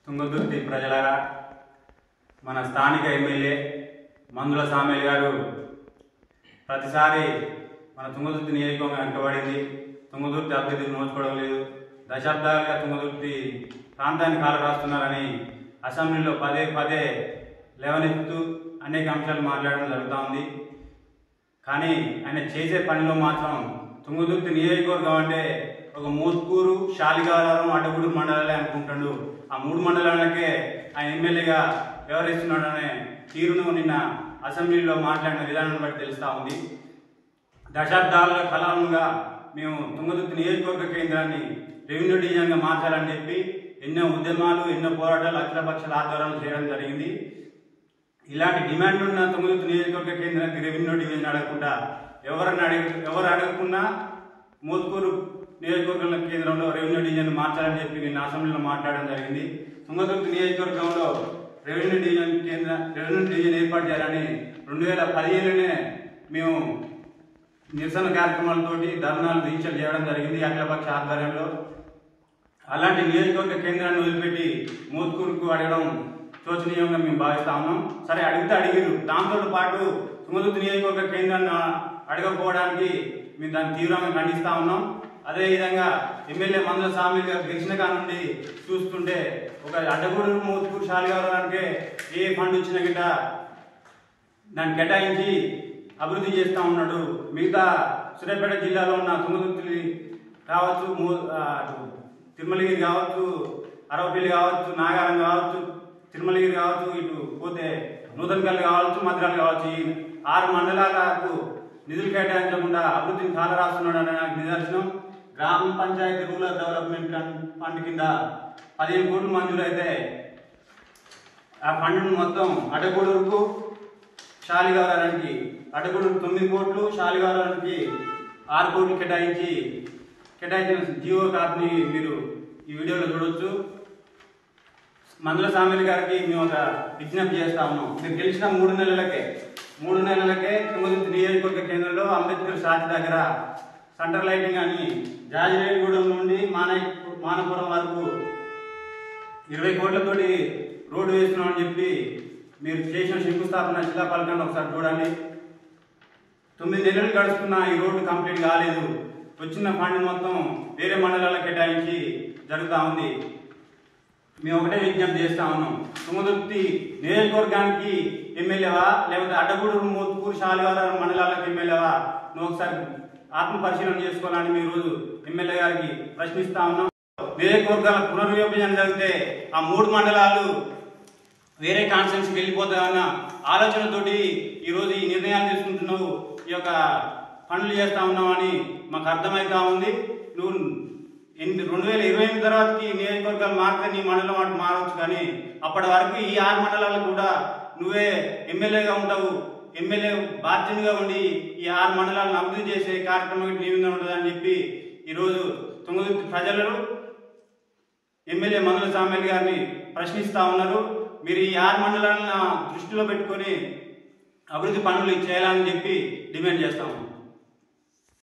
తుంగతుర్తి ప్రజలారా, మన స్థానిక ఎమ్మెల్యే మందుల సామేల్ గారు ప్రతిసారి మన తుంగతుర్తి నియోజకవర్గం వెనుకబడింది, తుంగతుర్తి అభివృద్ధికి నోచుకోవడం లేదు, దశాబ్దాలుగా తుంగతుర్తి ప్రాంతాన్ని కాలు రాస్తున్నారని అసెంబ్లీలో పదే పదే లేవనెత్తుతూ అనేక అంశాలు మాట్లాడడం జరుగుతూ ఉంది. కానీ ఆయన చేసే పనిలో మాత్రం తుంగతుర్తి నియోజకవర్గం అంటే ఒక మోత్కూరు, శాలిగారం, అడ్డగూడూరు మండలాలే అనుకుంటాడు. ఆ మూడు మండలాలకే ఆయన ఎమ్మెల్యేగా వ్యవహరిస్తున్నాడనే తీరును నిన్న అసెంబ్లీలో మాట్లాడిన విధానాన్ని బట్టి తెలుస్తూ ఉంది. దశాబ్దాల కాలంగా మేము తుంగతుర్తి నియోజకవర్గ కేంద్రాన్ని రెవెన్యూ డివిజన్గా మార్చాలని చెప్పి ఎన్నో ఉద్యమాలు, ఎన్నో పోరాటాలు అఖిలపక్షాల ఆధ్వర్యంలో చేయడం జరిగింది. ఇలాంటి డిమాండ్ ఉన్న తుంగతుర్తి నియోజకవర్గ కేంద్రానికి రెవెన్యూ డివిజన్ అడగకుండా ఎవరు అడగకుండా మోత్కూరు నియోజకవర్గ కేంద్రంలో రెవెన్యూ డివిజన్ మార్చాలని చెప్పి నిన్న అసెంబ్లీలో మాట్లాడడం జరిగింది. తుంగతుర్తి నియోజకవర్గంలో రెవెన్యూ డివిజన్ ఏర్పాటు చేయాలని 2015లోనే మేము నిరసన కార్యక్రమాలతోటి ధర్నాలు, దీక్షలు చేయడం జరిగింది అఖిలపక్ష ఆధ్వర్యంలో. అలాంటి నియోజకవర్గ కేంద్రాన్ని వదిలిపెట్టి మోత్కూరుకు అడగడం శోచనీయంగా మేము భావిస్తా ఉన్నాం. సరే, అడిగితే అడిగిరు. దాంతో పాటు తుంగతుర్తి నియోజకవర్గ కేంద్రాన్ని అడగకపోవడానికి మేము దాన్ని తీవ్రంగా ఖండిస్తా ఉన్నాం. అదేవిధంగా ఎమ్మెల్యే మందుల సామేల్ గారు గెలిచిన కానుండి చూస్తుంటే ఒక అడ్డగూడూరు, మోత్కూరు, శాలిగారానికి ఏ ఫండ్ వచ్చినా గిట్ట దాన్ని కేటాయించి అభివృద్ధి చేస్తూ ఉన్నాడు. మిగతా సూర్యాపేట జిల్లాలో ఉన్న తుంగతుర్తి కావచ్చు, తిరుమలగిరి కావచ్చు, అరవపల్లి కావచ్చు, నాగారం కావచ్చు, తిరుమలగిరి కావచ్చు, ఇటు పోతే నూతనకల్లి కావచ్చు, మద్రాలు కావచ్చు, ఈ 6 మండలాలకు నిధులు కేటాయించకుండా అభివృద్ధిని కాలరాస్తున్నాడు అనే నాకు నిదర్శనం. గ్రామ పంచాయతీ రూరల్ డెవలప్మెంట్ ఫండ్ కింద 15 కోట్లు మంజూరు అయితే ఆ ఫండ్ను మొత్తం అడ్డగూడూరుకు, శాలిగారానికి, అడ్డగూడూరు 9 కోట్లు, శాలిగారానికి 6 కోట్లు కేటాయించిన జియో కాప్ని మీరు ఈ వీడియోలో చూడొచ్చు. మందుల సామేల్ గారికి మేము ఒక విజ్ఞప్తి చేస్తా ఉన్నాం. మీరు గెలిచిన 3 నెలలకే తుంగతుర్తి నియోజకవర్గ కేంద్రంలో అంబేద్కర్ సాటి దగ్గర సెంటర్ లైటింగ్ అని జాజిరేగూడెం నుండి మానపురం వరకు 20 కోట్లతోటి రోడ్డు వేస్తున్నామని చెప్పి మీరు చేసిన శంకుస్థాపన శిలాఫలకాన్ని ఒకసారి చూడండి. 9 నెలలు గడుస్తున్నా ఈ రోడ్డు కంప్లీట్ కాలేదు. వచ్చిన ఫండ్ మొత్తం వేరే మండలాలకు కేటాయించి జరుగుతూ ఉంది. మేము ఒకటే విజ్ఞప్తి చేస్తా ఉన్నాం. తుంగతుర్తి నియోజకవర్గానికి ఎమ్మెల్యేవా, లేకపోతే అడ్డగూడూరు, మోత్కూరు, శాలిగారం మండలాలకు ఎమ్మెల్యేవా, నువ్వు ఒకసారి ఆత్మ పరిశీలన చేసుకోవాలని మీ రోజు ఎమ్మెల్యే గారికి ప్రశ్నిస్తా ఉన్నాం. నియోజకవర్గాల పునర్విభజన జరిగితే ఆ 3 మండలాలు వేరే కాన్స్టిట్యున్సీకి వెళ్ళిపోతాయన్న ఆలోచనతోటి ఈరోజు ఈ నిర్ణయాలు తీసుకుంటున్నావు, ఈ యొక్క పనులు చేస్తా ఉన్నామని మాకు అర్థమవుతా ఉంది. నువ్వు 2028 తర్వాతకి నియోజకవర్గాలు మారితే నీ మండలం అటు మారవచ్చు, కానీ అప్పటి వరకు ఈ 6 మండలాలకు కూడా నువ్వే ఎమ్మెల్యేగా ఉంటావు. ఎమ్మెల్యే బాధ్యతగా ఉండి ఈ 6 మండలాలను అభివృద్ధి చేసే కార్యక్రమం నీ మీద ఉంటుందని చెప్పి ఈరోజు తుంగతుర్తి ప్రజలు ఎమ్మెల్యే మందుల సామేల్ గారిని ప్రశ్నిస్తూ ఉన్నారు. మీరు ఈ 6 మండలాలను దృష్టిలో పెట్టుకొని అభివృద్ధి పనులు చేయాలని చెప్పి డిమాండ్ చేస్తాము.